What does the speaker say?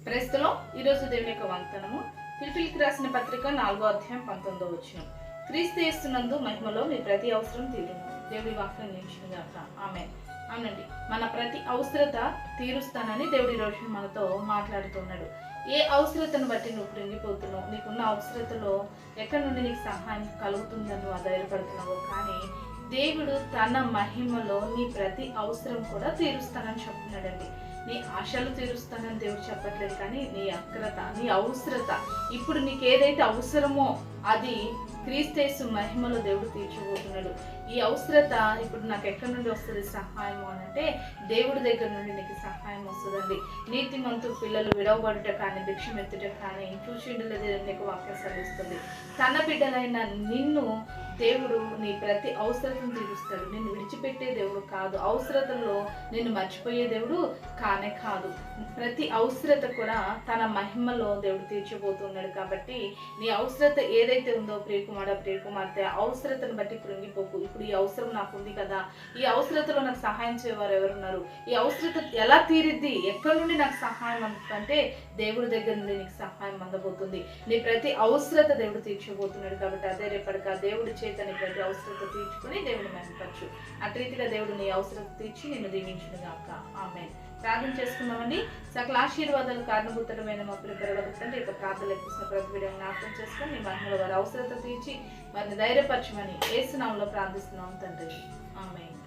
క్రైస్తలో ఈరోజు దేవుని యొక్క వాగ్దానము ఫిలిప్పీయులకు రాసిన పత్రిక 4వ అధ్యాయం 19వ వచనం. క్రీస్తు యేసునందు మహిమలో మీ ప్రతి అవసరం తీరును. దేవుడి వాక్యం నిలిచినగాక. ఆమేన్. అవునండి, మన ప్రతి అవసరత తీరుస్తానని దేవుడి రోజు మనతో మాట్లాడుతున్నాడు. ఏ అవసరతను బట్టి నువ్వు కృంగిపోతున్నావు, నీకున్న అవసరతలో ఎక్కడి నుండి నీకు సహాయం కలుగుతుందని నువ్వు ఆధారపడుతున్నావు, కానీ దేవుడు తన మహిమలో నీ ప్రతి అవసరం కూడా తీరుస్తానని చెప్తున్నాడండి. నీ ఆశలు తీరుస్తానని దేవుడు చెప్పట్లేదు, కానీ నీ అక్రత, నీ అవసరత, ఇప్పుడు నీకు ఏదైతే అవసరమో అది క్రీస్తు మహిమలో దేవుడు తీర్చబోతున్నాడు. ఈ అవసరత ఇప్పుడు నాకు ఎక్కడి నుండి వస్తుంది సహాయము అని అంటే దేవుడి దగ్గర నుండి నీకు సహాయం వస్తుందండి. నీతిమంతుడు పిల్లలు విడవబడుట కానీ భిక్షం ఎత్తుట కానీ చూచిండలేదు నీకు వాక్యం సెలవిస్తుంది. తన బిడ్డలైన నిన్ను దేవుడు నీ ప్రతి అవసరతను తీరుస్తాడు. నిన్ను విడిచిపెట్టే దేవుడు కాదు, అవసరతల్లో నిన్ను మర్చిపోయే దేవుడు కానే కాదు. ప్రతి అవసరత కూడా తన మహిమలో దేవుడు తీర్చబోతున్నాడు. కాబట్టి నీ అవసరత ఏదైతే ఉందో ప్రియకుమార్తె, అవసరతను బట్టి కృంగిపోకు. ఇప్పుడు ఈ అవసరం నాకు ఉంది కదా, ఈ అవసరతలో నాకు సహాయం చేయవారు ఎవరున్నారు, ఈ అవసరత ఎలా తీరిద్ది, ఎక్కడి నుండి నాకు సహాయం అందుతుంటే దేవుడి దగ్గర నుండి నీకు సహాయం అందబోతుంది. నీ ప్రతి అవసరత దేవుడు తీర్చబోతున్నాడు. కాబట్టి అదే రేపటిగా దేవుడి చేత నీ ప్రతి అవసరత తీర్చుకుని దేవుడిని మహిమపరచు. అటు రీతిగా దేవుడు నీ అవసరత తీర్చి నిన్ను దీవించును గాక. ఆమేన్. ప్రార్థన చేసుకుందామండి. సకల ఆశీర్వాదాలు కారణభూతమైన మా ప్రిపరగలుగుతుంటే ఇక ప్రార్థనలు ఎక్కిస్తున్న ప్రతి వీడియో జ్ఞాపకం చేసుకొని నీ మహిమలో వారి అవసరత తీర్చి వారిని ధైర్యపరచమని యేసు నామములో ప్రార్థిస్తున్నాం తండ్రి. ఆమేన్.